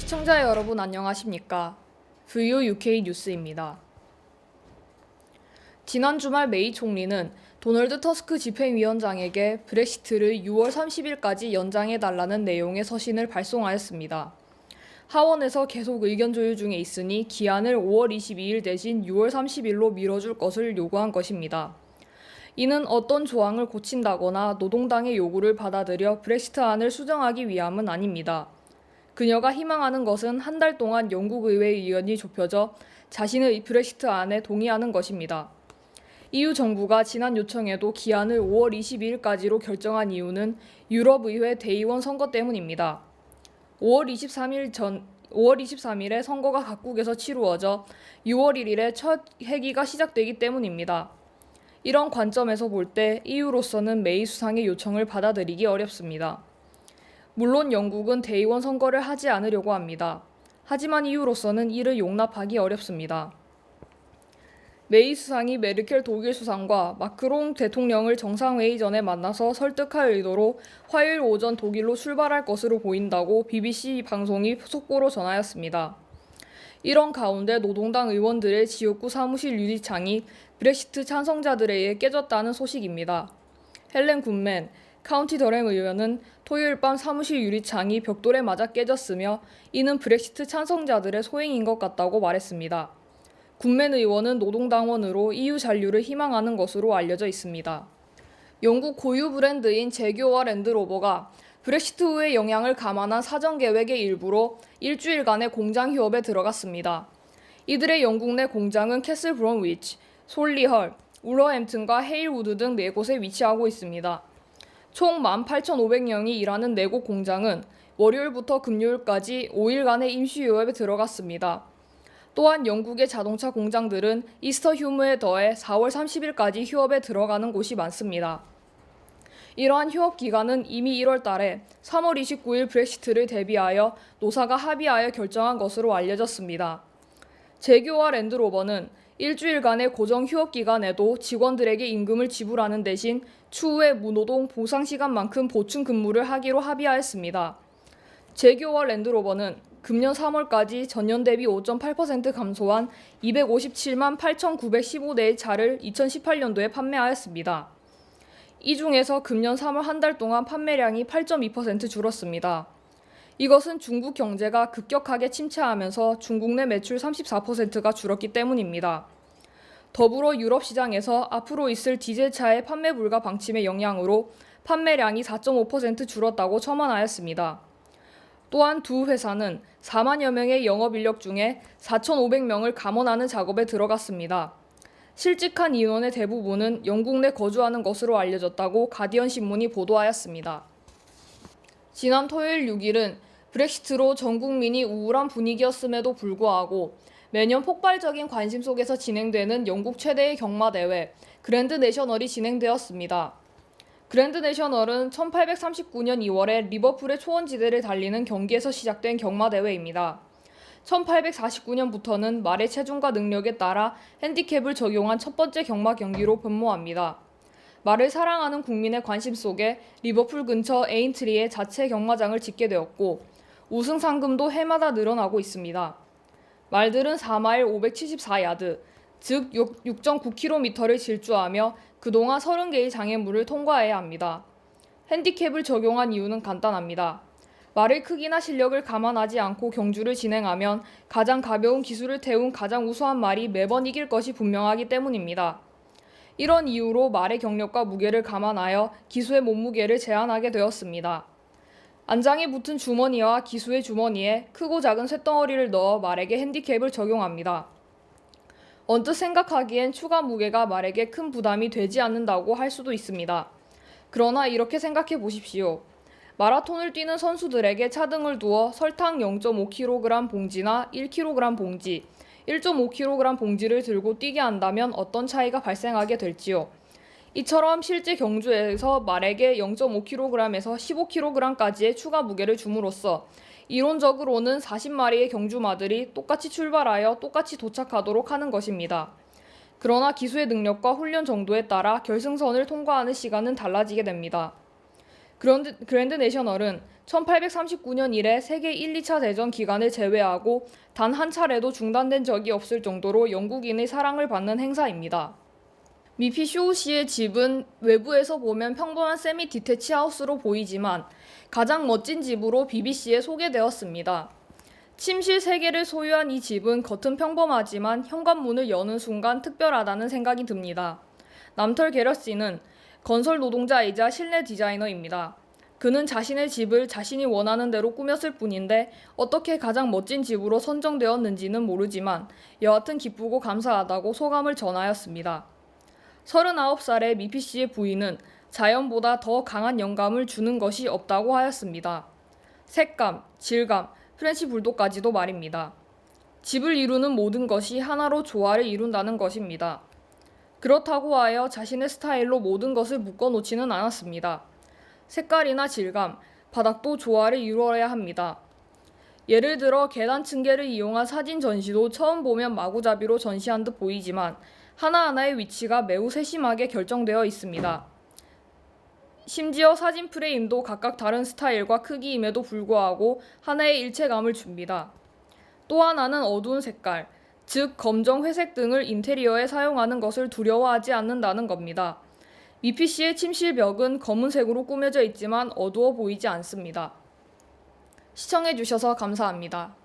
시청자 여러분 안녕하십니까? VOUK 뉴스입니다. 지난 주말 메이 총리는 도널드 터스크 집행위원장에게 브렉시트를 6월 30일까지 연장해달라는 내용의 서신을 발송하였습니다. 하원에서 계속 의견 조율 중에 있으니 기한을 5월 22일 대신 6월 30일로 미뤄줄 것을 요구한 것입니다. 이는 어떤 조항을 고친다거나 노동당의 요구를 받아들여 브렉시트안을 수정하기 위함은 아닙니다. 그녀가 희망하는 것은 한 달 동안 영국 의회 의견이 좁혀져 자신의 브렉시트안에 동의하는 것입니다. EU 정부가 지난 요청에도 기한을 5월 22일까지로 결정한 이유는 유럽의회 대의원 선거 때문입니다. 5월 23일에 선거가 각국에서 치루어져 6월 1일에 첫 회기가 시작되기 때문입니다. 이런 관점에서 볼 때 EU로서는 메이 수상의 요청을 받아들이기 어렵습니다. 물론 영국은 대의원 선거를 하지 않으려고 합니다. 하지만 EU로서는 이를 용납하기 어렵습니다. 메이 수상이 메르켈 독일 수상과 마크롱 대통령을 정상회의 전에 만나서 설득할 의도로 화요일 오전 독일로 출발할 것으로 보인다고 BBC 방송이 속보로 전하였습니다. 이런 가운데 노동당 의원들의 지역구 사무실 유리창이 브렉시트 찬성자들에 의해 깨졌다는 소식입니다. 헬렌 굿맨 카운티 더램 의원은 토요일 밤 사무실 유리창이 벽돌에 맞아 깨졌으며 이는 브렉시트 찬성자들의 소행인 것 같다고 말했습니다. 굿맨 의원은 노동당원으로 EU 잔류를 희망하는 것으로 알려져 있습니다. 영국 고유 브랜드인 제규어와 랜드로버가 브렉시트 후의 영향을 감안한 사전계획의 일부로 일주일간의 공장 휴업에 들어갔습니다. 이들의 영국 내 공장은 캐슬 브롬위치, 솔리헐, 울버햄튼과 헤일우드 등 4곳에 위치하고 있습니다. 총 18,500명이 일하는 4곳 공장은 월요일부터 금요일까지 5일간의 임시휴업에 들어갔습니다. 또한 영국의 자동차 공장들은 이스터 휴무에 더해 4월 30일까지 휴업에 들어가는 곳이 많습니다. 이러한 휴업 기간은 이미 1월 달에 3월 29일 브렉시트를 대비하여 노사가 합의하여 결정한 것으로 알려졌습니다. 제규어와 랜드로버는 일주일간의 고정 휴업 기간에도 직원들에게 임금을 지불하는 대신 추후에 무노동 보상시간만큼 보충 근무를 하기로 합의하였습니다. 제규어와 랜드로버는 금년 3월까지 전년 대비 5.8% 감소한 257만 8,915대의 차를 2018년도에 판매하였습니다. 이 중에서 금년 3월 한 달 동안 판매량이 8.2% 줄었습니다. 이것은 중국 경제가 급격하게 침체하면서 중국 내 매출 34%가 줄었기 때문입니다. 더불어 유럽 시장에서 앞으로 있을 디젤차의 판매 불가 방침의 영향으로 판매량이 4.5% 줄었다고 첨언하였습니다. 또한 두 회사는 4만여 명의 영업인력 중에 4,500명을 감원하는 작업에 들어갔습니다. 실직한 인원의 대부분은 영국 내 거주하는 것으로 알려졌다고 가디언 신문이 보도하였습니다. 지난 토요일 6일은 브렉시트로 전 국민이 우울한 분위기였음에도 불구하고 매년 폭발적인 관심 속에서 진행되는 영국 최대의 경마대회 그랜드 내셔널이 진행되었습니다. 그랜드 내셔널은 1839년 2월에 리버풀의 초원지대를 달리는 경기에서 시작된 경마대회입니다. 1849년부터는 말의 체중과 능력에 따라 핸디캡을 적용한 첫 번째 경마 경기로 변모합니다. 말을 사랑하는 국민의 관심 속에 리버풀 근처 에인트리에 자체 경마장을 짓게 되었고 우승 상금도 해마다 늘어나고 있습니다. 말들은 4마일 574야드, 즉 6.9km를 질주하며 그동안 30개의 장애물을 통과해야 합니다. 핸디캡을 적용한 이유는 간단합니다. 말의 크기나 실력을 감안하지 않고 경주를 진행하면 가장 가벼운 기술을 태운 가장 우수한 말이 매번 이길 것이 분명하기 때문입니다. 이런 이유로 말의 경력과 무게를 감안하여 기수의 몸무게를 제한하게 되었습니다. 안장에 붙은 주머니와 기수의 주머니에 크고 작은 쇳덩어리를 넣어 말에게 핸디캡을 적용합니다. 언뜻 생각하기엔 추가 무게가 말에게 큰 부담이 되지 않는다고 할 수도 있습니다. 그러나 이렇게 생각해 보십시오. 마라톤을 뛰는 선수들에게 차등을 두어 설탕 0.5kg 봉지나 1kg 봉지, 1.5kg 봉지를 들고 뛰게 한다면 어떤 차이가 발생하게 될지요. 이처럼 실제 경주에서 말에게 0.5kg에서 15kg까지의 추가 무게를 줌으로써 이론적으로는 40마리의 경주마들이 똑같이 출발하여 똑같이 도착하도록 하는 것입니다. 그러나 기수의 능력과 훈련 정도에 따라 결승선을 통과하는 시간은 달라지게 됩니다. 그랜드 내셔널은 1839년 이래 세계 1, 2차 대전 기간을 제외하고 단 한 차례도 중단된 적이 없을 정도로 영국인의 사랑을 받는 행사입니다. 미피 쇼우 씨의 집은 외부에서 보면 평범한 세미 디태치 하우스로 보이지만 가장 멋진 집으로 BBC에 소개되었습니다. 침실 3개를 소유한 이 집은 겉은 평범하지만 현관문을 여는 순간 특별하다는 생각이 듭니다. 남털 게럿 씨는 건설 노동자이자 실내 디자이너입니다. 그는 자신의 집을 자신이 원하는 대로 꾸몄을 뿐인데 어떻게 가장 멋진 집으로 선정되었는지는 모르지만 여하튼 기쁘고 감사하다고 소감을 전하였습니다. 39살의 미피 씨의 부인은 자연보다 더 강한 영감을 주는 것이 없다고 하였습니다. 색감, 질감, 프렌치 불독까지도 말입니다. 집을 이루는 모든 것이 하나로 조화를 이룬다는 것입니다. 그렇다고 하여 자신의 스타일로 모든 것을 묶어놓지는 않았습니다. 색깔이나 질감, 바닥도 조화를 이루어야 합니다. 예를 들어 계단 층계를 이용한 사진 전시도 처음 보면 마구잡이로 전시한 듯 보이지만 하나하나의 위치가 매우 세심하게 결정되어 있습니다. 심지어 사진 프레임도 각각 다른 스타일과 크기임에도 불구하고 하나의 일체감을 줍니다. 또 하나는 어두운 색깔, 즉 검정, 회색 등을 인테리어에 사용하는 것을 두려워하지 않는다는 겁니다. 미피 씨의 침실 벽은 검은색으로 꾸며져 있지만 어두워 보이지 않습니다. 시청해주셔서 감사합니다.